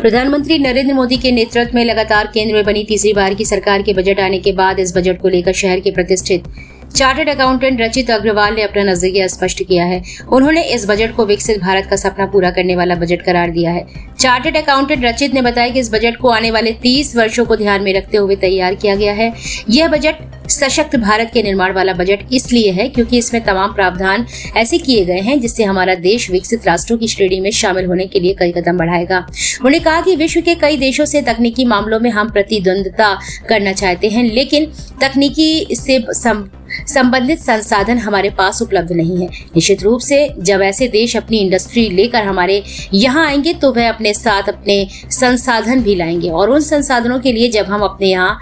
प्रधानमंत्री नरेंद्र मोदी के नेतृत्व में लगातार केंद्र में बनी तीसरी बार की सरकार के बजट आने के बाद इस बजट को लेकर शहर के प्रतिष्ठित चार्टर्ड अकाउंटेंट रचित अग्रवाल ने अपना नजरिया स्पष्ट किया है। उन्होंने इस बजट को विकसित भारत का सपना पूरा करने वाला बजट करार दिया है। चार्टर्ड अकाउंटेंट रचित ने बताया कि इस बजट को आने वाले 30 वर्षों को ध्यान में रखते हुए तैयार किया गया है। यह बजट सशक्त भारत के निर्माण वाला बजट इसलिए है क्योंकि इसमें तमाम प्रावधान ऐसे किए गए हैं जिससे हमारा देश विकसित राष्ट्रों की श्रेणी में शामिल होने के लिए कई कदम बढ़ाएगा। उन्होंने कहा कि विश्व के कई देशों से तकनीकी मामलों में हम प्रतिद्वंद्विता करना चाहते हैं, लेकिन तकनीकी से संबंधित संसाधन हमारे पास उपलब्ध नहीं है। निश्चित रूप से जब ऐसे देश अपनी इंडस्ट्री लेकर हमारे यहाँ आएंगे तो वह अपने साथ अपने संसाधन भी लाएंगे, और उन संसाधनों के लिए जब हम अपने यहाँ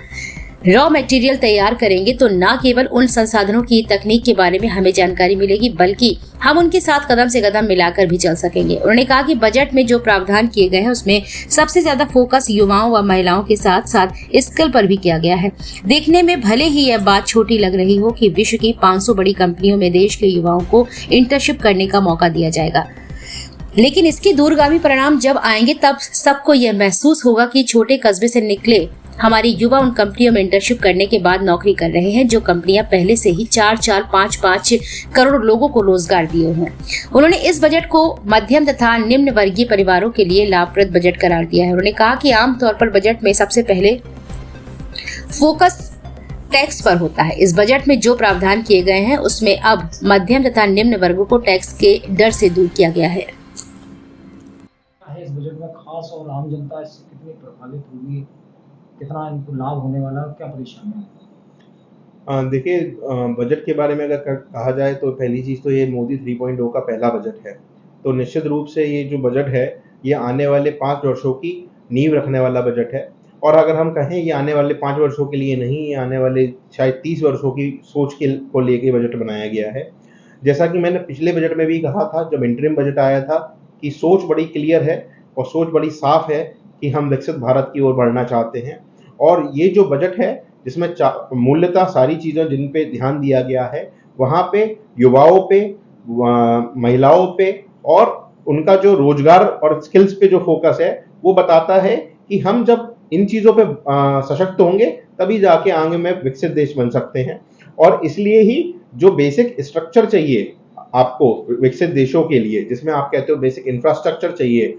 रॉ मटेरियल तैयार करेंगे तो न केवल उन संसाधनों की तकनीक के बारे में हमें जानकारी मिलेगी, बल्कि हम उनके साथ कदम से कदम मिलाकर भी चल सकेंगे। उन्होंने कहा कि बजट में जो प्रावधान किए गए हैं उसमें सबसे ज्यादा फोकस युवाओं व महिलाओं के साथ साथ स्किल पर भी किया गया है। देखने में भले ही यह बात छोटी लग रही हो कि विश्व की 500 बड़ी कंपनियों में देश के युवाओं को इंटर्नशिप करने का मौका दिया जाएगा, लेकिन इसके दूरगामी परिणाम जब आएंगे तब सबको यह महसूस होगा कि छोटे कस्बे से निकले हमारे युवा उन कंपनियों में इंटर्नशिप करने के बाद नौकरी कर रहे हैं जो कंपनियां पहले से ही 4-5 करोड़ लोगों को रोजगार दिए हैं। उन्होंने इस बजट को मध्यम तथा निम्न वर्गीय परिवारों के लिए लाभप्रद बजट करार दिया है। उन्होंने कहा कि आमतौर पर बजट में सबसे पहले फोकस टैक्स पर होता है। इस बजट में जो प्रावधान किए गए हैं उसमें अब मध्यम तथा निम्न वर्गों को टैक्स के डर से दूर किया गया है। इस बजट में खास और आम जनता इससे कितनी प्रभावित होगी, कितना इनको लाभ होने वाला है, क्या परेशानियां? देखिए, बजट के बारे में अगर कहा जाए तो पहली चीज़ तो ये मोदी 3.0 का पहला बजट है। तो निश्चित रूप से ये जो बजट है ये आने वाले 5 वर्षों की नींव रखने वाला बजट है। और अगर हम कहें ये आने वाले 5 वर्षों के लिए नहीं, ये आने वाले शायद 30 वर्षों की सोच को लेके बजट बनाया गया है। जैसा कि मैंने पिछले बजट में भी कहा था जब इंटरिम बजट आया था कि सोच बड़ी क्लियर है और सोच बड़ी साफ है कि हम विकसित भारत की ओर बढ़ना चाहते हैं। और ये जो बजट है जिसमें मूल्यतः सारी चीज़ें जिन पे ध्यान दिया गया है वहाँ पे युवाओं पे, महिलाओं पे और उनका जो रोजगार और स्किल्स पे जो फोकस है वो बताता है कि हम जब इन चीज़ों पे सशक्त होंगे तभी जाके आगे में विकसित देश बन सकते हैं। और इसलिए ही जो बेसिक स्ट्रक्चर चाहिए आपको विकसित देशों के लिए, जिसमें आप कहते हो बेसिक इंफ्रास्ट्रक्चर चाहिए,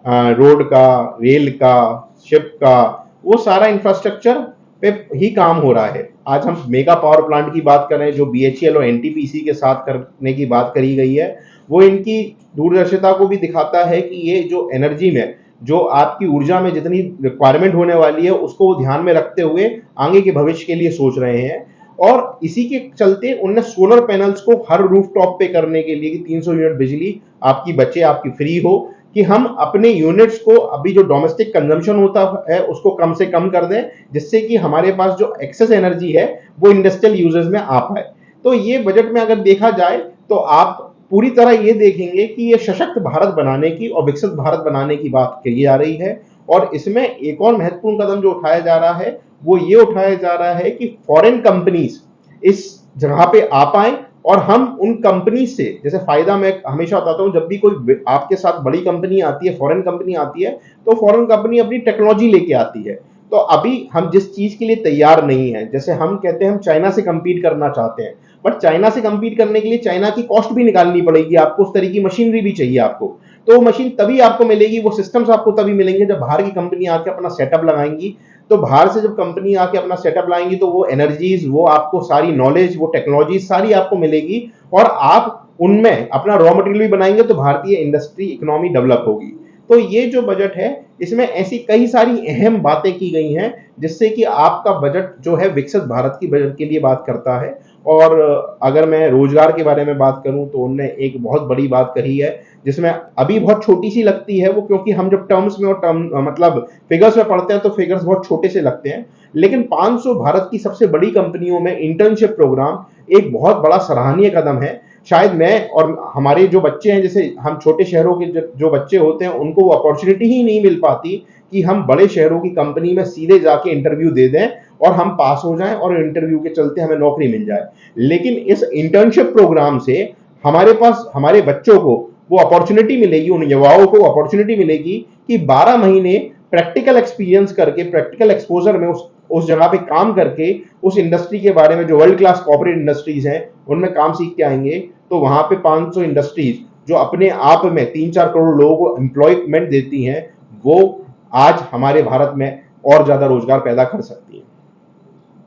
रोड का, रेल का, शिप का, वो सारा इंफ्रास्ट्रक्चर पे ही काम हो रहा है। आज हम मेगा पावर प्लांट की बात करें जो BHEL और NTPC के साथ करने की बात करी गई है, वो इनकी दूरदर्शिता को भी दिखाता है कि ये जो एनर्जी में, जो आपकी ऊर्जा में जितनी रिक्वायरमेंट होने वाली है उसको वो ध्यान में रखते हुए आगे के भविष्य के लिए सोच रहे हैं। और इसी के चलते उनने सोलर पैनल्स को हर रूफटॉप पे करने के लिए कि 300 यूनिट बिजली आपकी बचे, आपकी फ्री हो, कि हम अपने यूनिट्स को अभी जो डोमेस्टिक कंजम्पशन होता है उसको कम से कम कर दें, जिससे कि हमारे पास जो एक्सेस एनर्जी है वो इंडस्ट्रियल यूजेस में आ पाए। तो ये बजट में अगर देखा जाए तो आप पूरी तरह ये देखेंगे कि ये सशक्त भारत बनाने की और विकसित भारत बनाने की बात कही जा रही है। और इसमें एक और महत्वपूर्ण कदम जो उठाया जा रहा है वो ये उठाया जा रहा है कि फॉरेन कंपनीज इस जगह पे आ पाए और हम उन कंपनी से, जैसे फायदा मैं हमेशा बताता हूं, जब भी कोई आपके साथ बड़ी कंपनी आती है, फॉरेन कंपनी आती है, तो फॉरेन कंपनी अपनी टेक्नोलॉजी लेके आती है। तो अभी हम जिस चीज के लिए तैयार नहीं है, जैसे हम कहते हैं हम चाइना से कंपीट करना चाहते हैं, बट चाइना से कंपीट करने के लिए चाइना की कॉस्ट भी निकालनी पड़ेगी, आपको उस तरह की मशीनरी भी चाहिए आपको। तो वो मशीन तभी आपको मिलेगी, वो सिस्टम्स आपको तभी मिलेंगे जब बाहर की कंपनी आके अपना सेटअप लगाएंगी। तो बाहर से जब कंपनी आके अपना सेटअप लाएंगी तो वो एनर्जीज, वो आपको सारी नॉलेज, वो टेक्नोलॉजी सारी आपको मिलेगी और आप उनमें अपना रॉ मटेरियल भी बनाएंगे तो भारतीय इंडस्ट्री इकोनॉमी डेवलप होगी। तो ये जो बजट है इसमें ऐसी कई सारी अहम बातें की गई हैं जिससे कि आपका बजट जो है विकसित भारत की बजट के लिए बात करता है। और अगर मैं रोजगार के बारे में बात करूं तो उनने एक बहुत बड़ी बात कही है जिसमें अभी बहुत छोटी सी लगती है वो, क्योंकि हम जब टर्म्स में और मतलब फिगर्स में पढ़ते हैं तो फिगर्स बहुत छोटे से लगते हैं, लेकिन 500 भारत की सबसे बड़ी कंपनियों में इंटर्नशिप प्रोग्राम एक बहुत बड़ा सराहनीय कदम है। शायद मैं और हमारे जो बच्चे हैं, जैसे हम छोटे शहरों के जो बच्चे होते हैं उनको वो अपॉर्चुनिटी ही नहीं मिल पाती कि हम बड़े शहरों की कंपनी में सीधे जाके इंटरव्यू दे दें और हम पास हो जाएं और इंटरव्यू के चलते हमें नौकरी मिल जाए। लेकिन इस इंटर्नशिप प्रोग्राम से हमारे पास हमारे बच्चों को वो अपॉर्चुनिटी मिलेगी, उन युवाओं को अपॉर्चुनिटी मिलेगी कि 12 महीने प्रैक्टिकल एक्सपीरियंस करके, प्रैक्टिकल एक्सपोजर में उस जगह पे काम करके, उस इंडस्ट्री के बारे में जो वर्ल्ड क्लास कॉर्पोरेट इंडस्ट्रीज हैं उनमें काम सीख के आएंगे, तो वहां पे 500 इंडस्ट्रीज जो अपने आप में 3-4 करोड़ लोगों को एम्प्लॉयमेंट देती हैं, वो आज हमारे भारत में और ज्यादा रोजगार पैदा कर सकती है।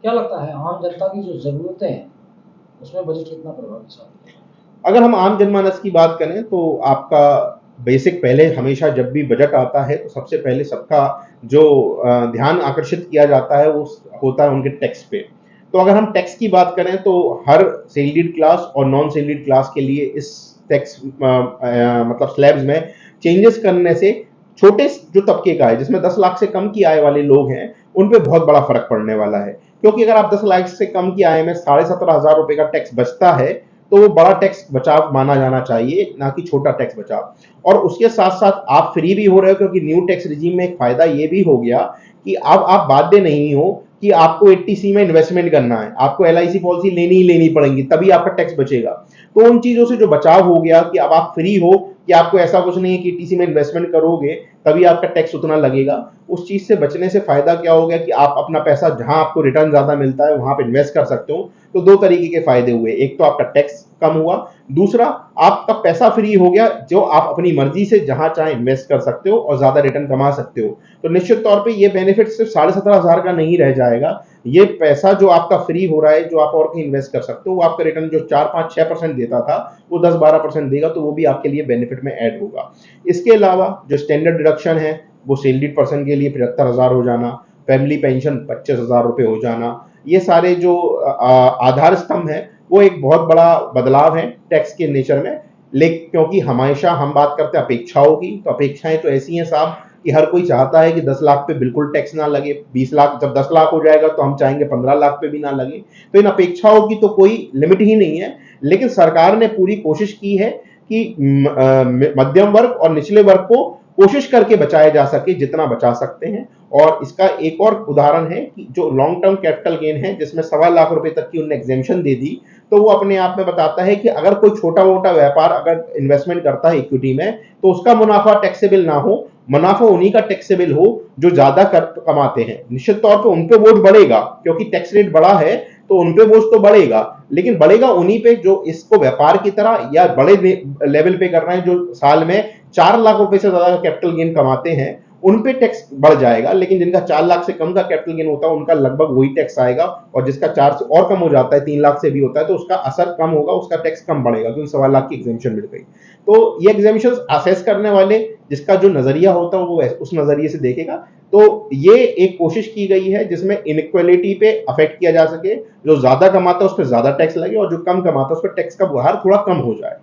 क्या लगता है आम जनता की जो जरूरतें हैं उसमें बजट कितना प्रभावी साबित है? अगर हम आम जनमानस की बात करें तो आपका बेसिक, पहले हमेशा जब भी बजट आता है तो सबसे पहले सबका जो ध्यान आकर्षित किया जाता है वो होता है उनके टैक्स पे। तो अगर हम टैक्स की बात करें तो हर सैलरीड क्लास और नॉन सैलरीड क्लास के लिए इस टैक्स मतलब स्लैब्स में चेंजेस करने से छोटे जो तबके का है, जिसमें 10 लाख से कम की आय वाले लोग हैं, उन पे बहुत बड़ा फर्क पड़ने वाला है। क्योंकि अगर आप 10 लाख से कम की आय में 17,500 रुपए का टैक्स बचता है तो वो बड़ा टैक्स बचाव माना जाना चाहिए, ना कि छोटा टैक्स बचाव। और उसके साथ साथ आप फ्री भी हो रहे हो, क्योंकि न्यू टैक्स रिजीम में एक फायदा ये भी हो गया कि अब आप बाध्य नहीं हो कि आपको 80C में इन्वेस्टमेंट करना है, आपको LIC पॉलिसी लेनी ही लेनी पड़ेगी, तभी आपका टैक्स बचेगा। तो उन चीजों से जो बचाव हो गया कि अब आप फ्री हो, कि आपको ऐसा कुछ नहीं है कि 80C में इन्वेस्टमेंट करोगे तभी आपका टैक्स उतना लगेगा, उस चीज से बचने से फायदा क्या हो गया कि आप अपना पैसा जहां आपको रिटर्न ज्यादा मिलता है वहां पर इन्वेस्ट कर सकते हो। तो 2 तरीके के फायदे हुए, एक तो आपका टैक्स कम हुआ, दूसरा आपका पैसा फ्री हो गया जो आप अपनी मर्जी से जहां चाहे इन्वेस्ट कर सकते हो और ज्यादा रिटर्न कमा सकते हो। तो निश्चित तौर पे ये बेनिफिट सिर्फ 17,500 का नहीं रह जाएगा, ये पैसा जो आपका फ्री हो रहा है, जो आप और कहीं इन्वेस्ट कर सकते हो, वो आपका रिटर्न जो 4-5-6% देता था वो 10-12% देगा, तो वो भी आपके लिए बेनिफिट में ऐड होगा। इसके अलावा जो स्टैंडर्ड डिडक्शन है वो सैलरीड पर्सन के लिए 75,000 हो जाना, फैमिली पेंशन 25,000 रुपए हो जाना, ये सारे जो आधार स्तंभ है वो एक बहुत बड़ा बदलाव है टैक्स के नेचर में। लेकिन क्योंकि हमेशा हम बात करते हैं अपेक्षाओं की, तो अपेक्षाएं तो ऐसी हैं साहब कि हर कोई चाहता है कि 10 लाख पे बिल्कुल टैक्स ना लगे, 20 लाख, जब 10 लाख हो जाएगा तो हम चाहेंगे 15 लाख पे भी ना लगे। तो इन अपेक्षाओं की तो कोई लिमिट ही नहीं है, लेकिन सरकार ने पूरी कोशिश की है कि मध्यम वर्ग और निचले वर्ग को कोशिश करके बचाया जा सके जितना बचा सकते हैं। और इसका एक और उदाहरण है कि जो लॉन्ग टर्म कैपिटल गेन है, जिसमें 1.25 लाख रुपए तक की उन्होंने एग्जेम्पशन दे दी, तो वो अपने आप में बताता है कि अगर कोई छोटा मोटा व्यापार अगर इन्वेस्टमेंट करता है इक्विटी में, तो उसका मुनाफा टैक्सेबल ना हो, मुनाफा उन्हीं का टैक्सेबल हो जो ज्यादा कमाते हैं। निश्चित तौर पे उन पे बोझ बढ़ेगा, क्योंकि टैक्स रेट बड़ा है तो उन पे बोझ तो बढ़ेगा, लेकिन बढ़ेगा उन्हीं पे जो इसको व्यापार की तरह या बड़े लेवल पे कर रहे हैं, जो साल में 4 लाख रुपए से ज्यादा का कैपिटल गेन कमाते हैं, उन पे टैक्स बढ़ जाएगा। लेकिन जिनका 4 लाख से कम का कैपिटल गेन होता है उनका लगभग वही टैक्स आएगा, और जिसका 4 से और कम हो जाता है, 3 लाख से भी होता है, तो उसका असर कम होगा, उसका टैक्स कम बढ़ेगा, क्योंकि 1.25 लाख की एग्जेम्पशन मिल गई। तो ये एग्जेम्पशन असेस करने वाले जिसका जो नजरिया होता है वो उस नजरिए से देखेगा। तो ये एक कोशिश की गई है जिसमें इनइक्वालिटी पे अफेक्ट किया जा सके, जो ज्यादा कमाता है उस पर ज्यादा टैक्स लगे और जो कम कमाता है उस पर टैक्स का भार थोड़ा कम हो जाए।